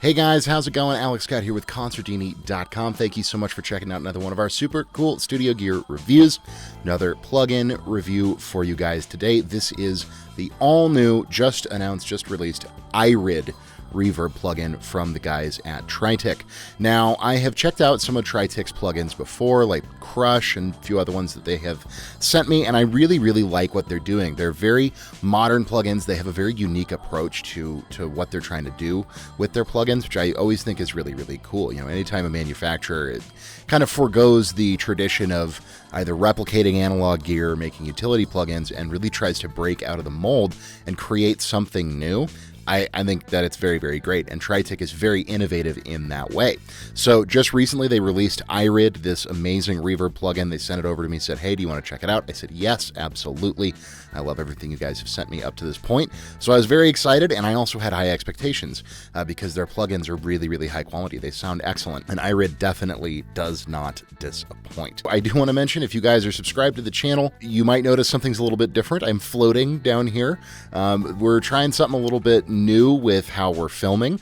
Hey guys, how's it going? Alex Scott here with Consordini.com. Thank you so much for checking out another one of our super cool studio gear reviews. Another plugin review for you guys today. This is the all-new, just announced, just released Irid reverb plugin from the guys at Tritik. Now, I have checked out some of Tritik's plugins before, like Crush and a few other ones that they have sent me, and I really, really like what they're doing. They're very modern plugins. They have a very unique approach to what they're trying to do with their plugins, which I always think is really, really cool. You know, anytime a manufacturer kind of forgoes the tradition of either replicating analog gear, making utility plugins, and really tries to break out of the mold and create something new, I think that it's very, very great, and Tritik is very innovative in that way. So just recently they released Irid, this amazing reverb plugin. They sent it over to me, said, hey, do you want to check it out? I said, yes, absolutely. I love everything you guys have sent me up to this point. So I was very excited, and I also had high expectations because their plugins are really, really high quality. They sound excellent, and Irid definitely does not disappoint. I do want to mention, if you guys are subscribed to the channel, you might notice something's a little bit different. I'm floating down here. We're trying something a little bit new with how we're filming,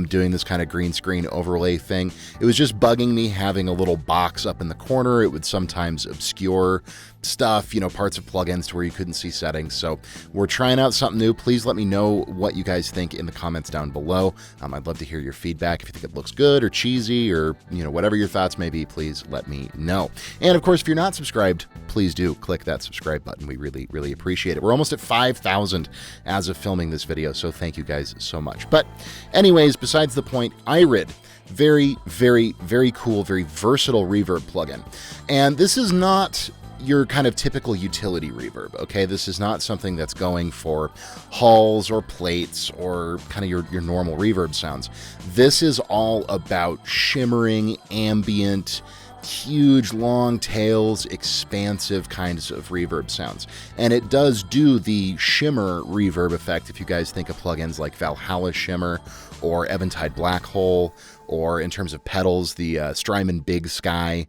doing this kind of green screen overlay thing. It was just bugging me having a little box up in the corner. It would sometimes obscure stuff, you know, parts of plugins to where you couldn't see settings. So we're trying out something new. Please let me know what you guys think in the comments down below. I'd love to hear your feedback. If you think it looks good or cheesy or, you know, whatever your thoughts may be, please let me know. And of course, if you're not subscribed, please do click that subscribe button. We really, really appreciate it. We're almost at 5,000 as of filming this video, so thank you guys so much. But anyways, besides the point, Irid, very, very, very cool, very versatile reverb plugin. And this is not your kind of typical utility reverb, okay? This is not something that's going for halls or plates or kind of your normal reverb sounds. This is all about shimmering, ambient, huge long tails, expansive kinds of reverb sounds. And it does do the shimmer reverb effect if you guys think of plugins like Valhalla Shimmer or Eventide Black Hole, or in terms of pedals, the Strymon Big Sky,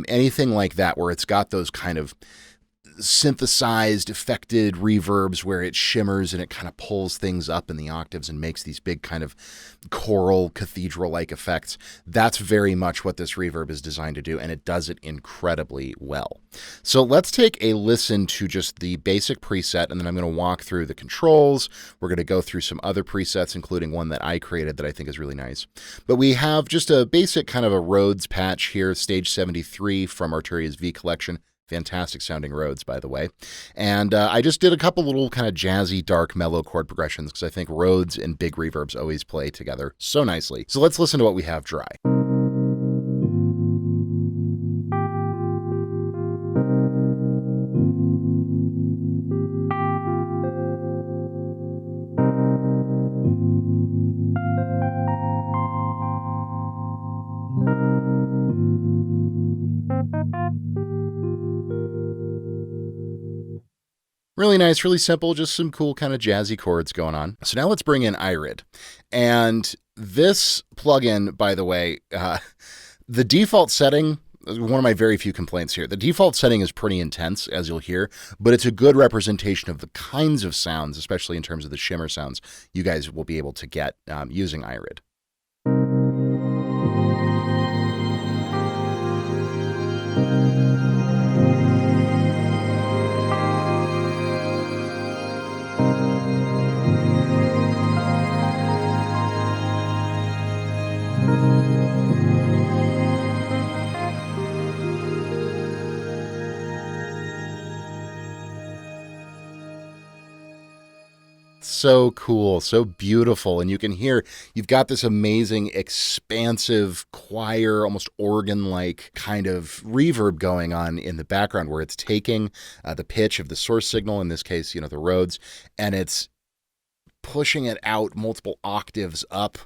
anything like that where it's got those kind of synthesized, affected reverbs where it shimmers and it kind of pulls things up in the octaves and makes these big kind of choral, cathedral-like effects. That's very much what this reverb is designed to do, and it does it incredibly well. So let's take a listen to just the basic preset, and then I'm going to walk through the controls. We're going to go through some other presets, including one that I created that I think is really nice. But we have just a basic kind of a Rhodes patch here, Stage 73 from Arturia's V collection. Fantastic sounding Rhodes, by the way. And I just did a couple little kind of jazzy, dark, mellow chord progressions because I think Rhodes and big reverbs always play together so nicely. So let's listen to what we have dry. Really nice, really simple, just some cool kind of jazzy chords going on. So now let's bring in Irid. And this plugin, by the way, the default setting, one of my very few complaints here, the default setting is pretty intense, as you'll hear, but it's a good representation of the kinds of sounds, especially in terms of the shimmer sounds, you guys will be able to get using Irid. So cool, so beautiful, and you can hear you've got this amazing, expansive choir, almost organ-like kind of reverb going on in the background where it's taking the pitch of the source signal, in this case, you know, the Rhodes, and it's pushing it out multiple octaves up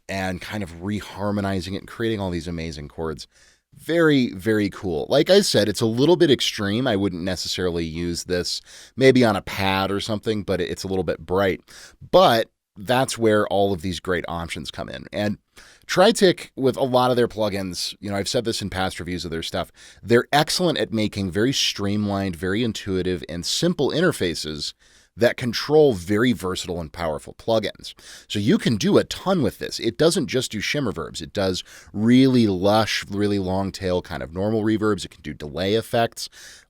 and kind of reharmonizing it and creating all these amazing chords. Very, very cool. Like I said, it's a little bit extreme. I wouldn't necessarily use this maybe on a pad or something, but it's a little bit bright. But that's where all of these great options come in. And Tritik, with a lot of their plugins, you know, I've said this in past reviews of their stuff, they're excellent at making very streamlined, very intuitive, and simple interfaces that control very versatile and powerful plugins. So you can do a ton with this. It doesn't just do shimmer verbs. It does really lush, really long tail kind of normal reverbs. It can do delay effects,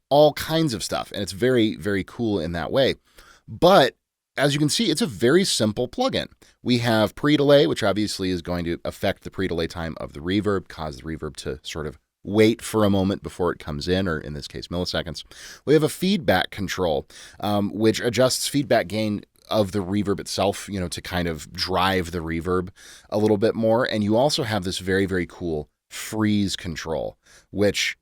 all kinds of stuff. And it's very, very cool in that way. But as you can see, it's a very simple plugin. We have pre-delay, which obviously is going to affect the pre-delay time of the reverb, cause the reverb to sort of wait for a moment before it comes in, or in this case, milliseconds. We have a feedback control, which adjusts feedback gain of the reverb itself, to kind of drive the reverb a little bit more. And you also have this very, very cool freeze control, which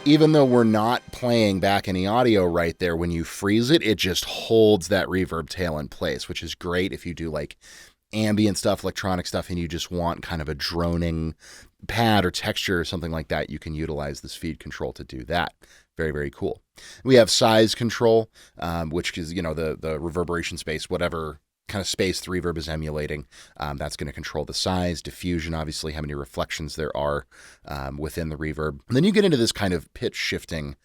even though we're not playing back any audio right there, when you freeze it, it just holds that reverb tail in place, which is great if you do like ambient stuff, electronic stuff, and you just want kind of a droning pad or texture or something like that. You can utilize this feed control to do that. Very, very cool. We have size control, which is, the reverberation space, whatever kind of space the reverb is emulating. That's going to control the size, diffusion, obviously, how many reflections there are within the reverb. And then you get into this kind of pitch shifting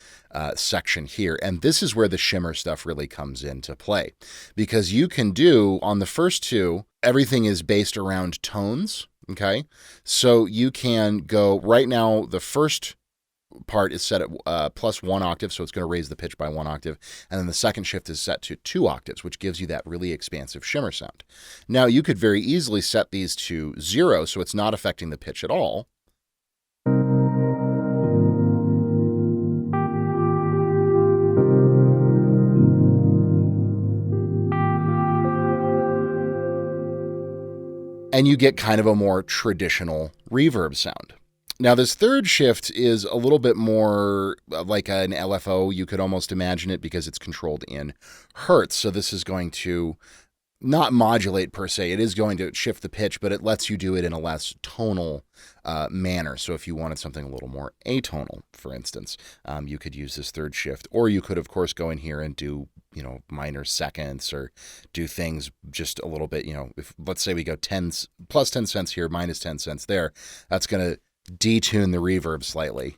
section here. And this is where the shimmer stuff really comes into play, because you can do, on the first two, everything is based around tones. Okay. So you can go right now, the first part is set at plus 1 octave, so it's going to raise the pitch by 1 octave, and then the second shift is set to 2 octaves, which gives you that really expansive shimmer sound. Now, you could very easily set these to 0, so it's not affecting the pitch at all. And you get kind of a more traditional reverb sound. Now, this third shift is a little bit more like an LFO. You could almost imagine it, because it's controlled in hertz. So this is going to not modulate per se. It is going to shift the pitch, but it lets you do it in a less tonal manner. So if you wanted something a little more atonal, for instance, you could use this third shift. Or you could, of course, go in here and do, minor seconds, or do things just a little bit, if let's say we go plus 10 cents here, minus 10 cents there, that's going to detune the reverb slightly.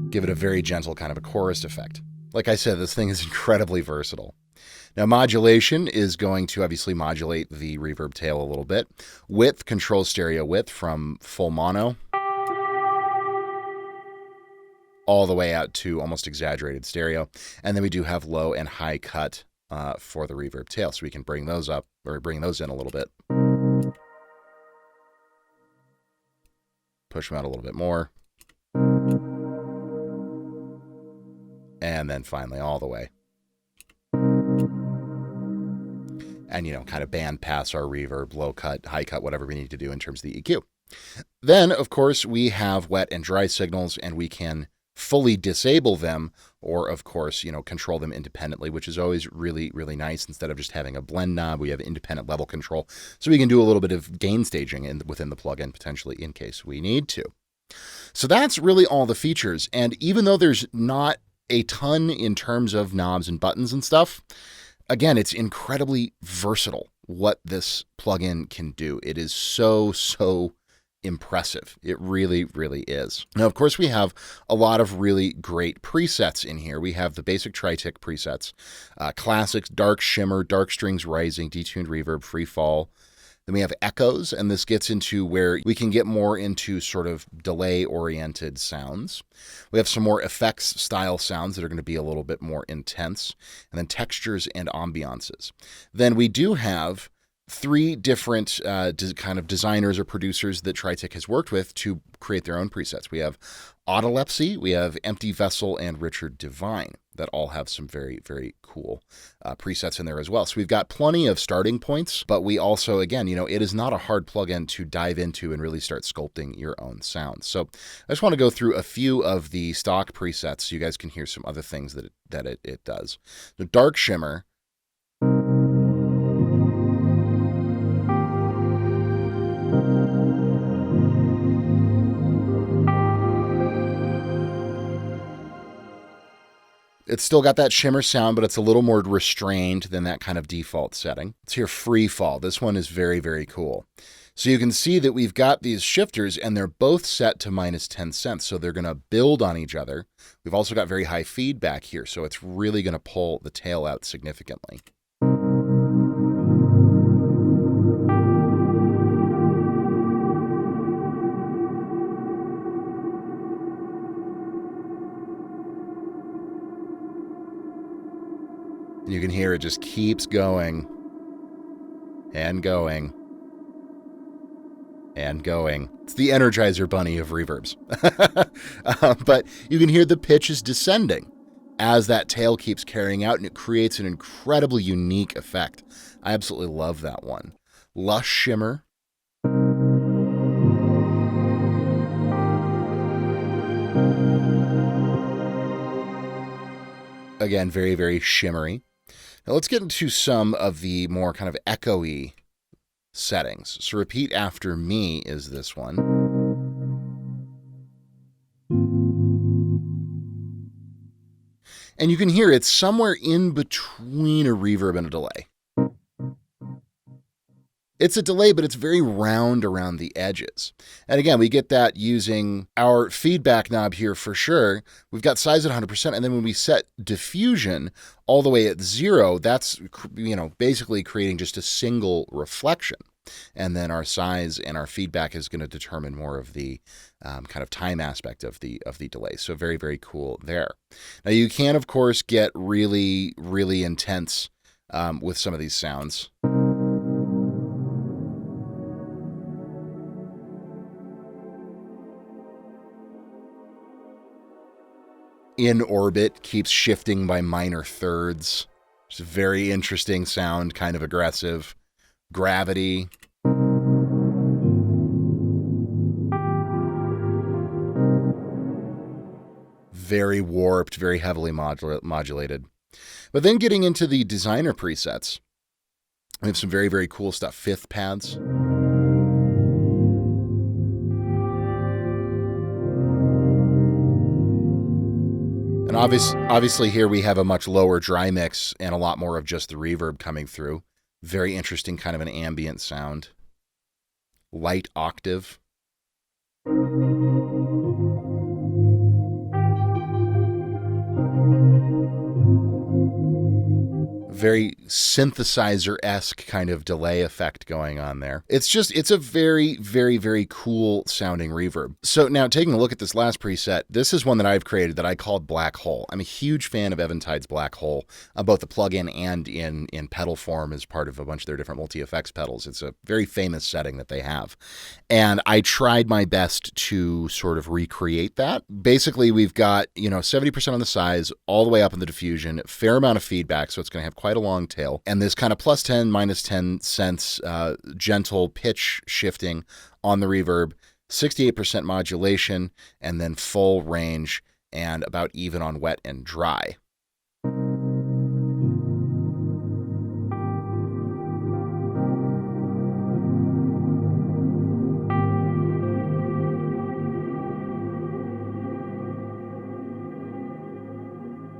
Give it a very gentle kind of a chorus effect. Like I said, this thing is incredibly versatile. Now, modulation is going to obviously modulate the reverb tail a little bit. Width controls stereo width from full mono all the way out to almost exaggerated stereo. And then we do have low and high cut for the reverb tail. So we can bring those up, or bring those in a little bit. Push them out a little bit more. And then finally all the way. And, kind of band pass our reverb, low cut, high cut, whatever we need to do in terms of the EQ. Then, of course, we have wet and dry signals, and we can fully disable them, or, of course, control them independently, which is always really, really nice. Instead of just having a blend knob, we have independent level control. So we can do a little bit of gain staging within the plugin, potentially, in case we need to. So that's really all the features. And even though there's not a ton in terms of knobs and buttons and stuff, again, it's incredibly versatile what this plugin can do. It is so, so impressive. It really, really is. Now, of course, we have a lot of really great presets in here. We have the basic Tritik presets, classics, dark shimmer, dark strings rising, detuned reverb, free fall. Then we have echoes, and this gets into where we can get more into sort of delay-oriented sounds. We have some more effects style sounds that are going to be a little bit more intense, and then textures and ambiances. Then we do have 3 different kind of designers or producers that Tritik has worked with to create their own presets. We have Autolepsy, we have Empty Vessel, and Richard Devine that all have some very, very cool presets in there as well. So we've got plenty of starting points, but we also, again, it is not a hard plugin to dive into and really start sculpting your own sounds. So I just want to go through a few of the stock presets so you guys can hear some other things that it does. The dark shimmer. It's still got that shimmer sound, but it's a little more restrained than that kind of default setting. Let's hear Free Fall. This one is very, very cool. So you can see that we've got these shifters and they're both set to minus 10 cents. So they're going to build on each other. We've also got very high feedback here. So it's really going to pull the tail out significantly. You can hear it just keeps going and going and going. It's the Energizer Bunny of reverbs. But you can hear the pitch is descending as that tail keeps carrying out, and it creates an incredibly unique effect. I absolutely love that one. Lush shimmer. Again, very, very shimmery. Now let's get into some of the more kind of echoey settings. So repeat after me is this one. And you can hear it's somewhere in between a reverb and a delay. It's a delay, but it's very round around the edges. And again, we get that using our feedback knob here for sure. We've got size at 100%, and then when we set diffusion all the way at 0, that's, basically creating just a single reflection. And then our size and our feedback is going to determine more of the kind of time aspect of the delay. So very, very cool there. Now you can, of course, get really, really intense with some of these sounds. In Orbit keeps shifting by minor thirds. It's a very interesting sound, kind of aggressive. Gravity. Very warped, very heavily modulated. But then getting into the designer presets, we have some very, very cool stuff. Fifth pads. And obviously here we have a much lower dry mix and a lot more of just the reverb coming through. Very interesting kind of an ambient sound. Light octave. Very synthesizer-esque kind of delay effect going on there. It's a very, very, very cool sounding reverb. So now taking a look at this last preset, this is one that I've created that I called Black Hole. I'm a huge fan of Eventide's Black Hole, both the plugin and in pedal form as part of a bunch of their different multi-effects pedals. It's a very famous setting that they have. And I tried my best to sort of recreate that. Basically, we've got, 70% on the size, all the way up in the diffusion, fair amount of feedback, so it's going to have quite a long tail, and this kind of plus 10, minus 10 cents gentle pitch shifting on the reverb, 68% modulation, and then full range and about even on wet and dry.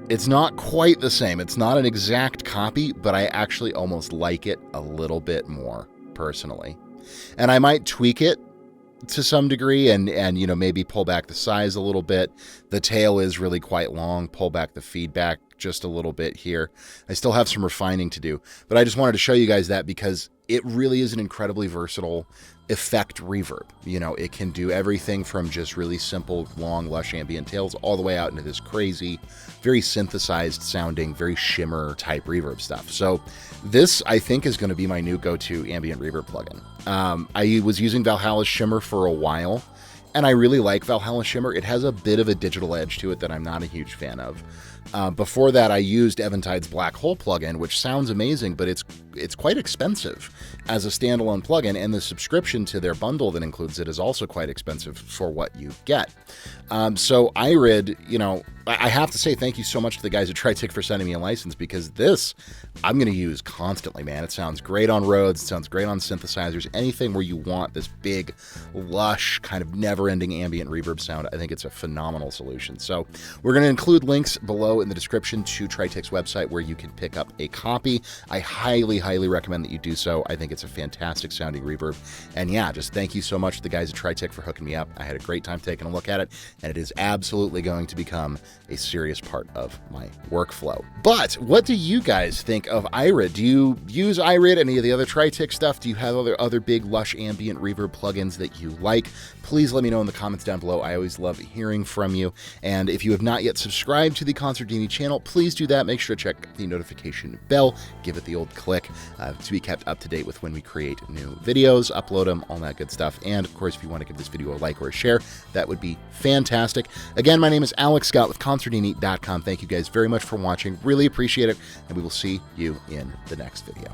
It's not quite the same. It's not an exact copy, but I actually almost like it a little bit more, personally. And I might tweak it to some degree and maybe pull back the size a little bit. The tail is really quite long. Pull back the feedback just a little bit here. I still have some refining to do, but I just wanted to show you guys that because it really is an incredibly versatile effect reverb. It can do everything from just really simple, long, lush ambient tails all the way out into this crazy, very synthesized sounding, very shimmer type reverb stuff. So this, I think, is going to be my new go-to ambient reverb plugin. I was using Valhalla's Shimmer for a while, and I really like Valhalla Shimmer. It has a bit of a digital edge to it that I'm not a huge fan of. Before that, I used Eventide's Black Hole plugin, which sounds amazing, but it's quite expensive as a standalone plugin, and the subscription to their bundle that includes it is also quite expensive for what you get. So Irid, I have to say thank you so much to the guys at Tritik for sending me a license, because this I'm going to use constantly, man. It sounds great on Rhodes. It sounds great on synthesizers. Anything where you want this big, lush, kind of never never-ending ambient reverb sound. I think it's a phenomenal solution. So we're going to include links below in the description to Tritik's website where you can pick up a copy. I highly, highly recommend that you do so. I think it's a fantastic sounding reverb. And yeah, just thank you so much to the guys at Tritik for hooking me up. I had a great time taking a look at it, and it is absolutely going to become a serious part of my workflow. But what do you guys think of Irid? Do you use Irid, any of the other Tritik stuff? Do you have other big lush ambient reverb plugins that you like? Please let me know in the comments down below. I always love hearing from you. And if you have not yet subscribed to the Consordini channel, please do that. Make sure to check the notification bell, give it the old click to be kept up to date with when we create new videos, upload them, all that good stuff. And of course, if you want to give this video a like or a share, that would be fantastic. Again, my name is Alex Scott with Consordini.com. Thank you guys very much for watching. Really appreciate it. And we will see you in the next video.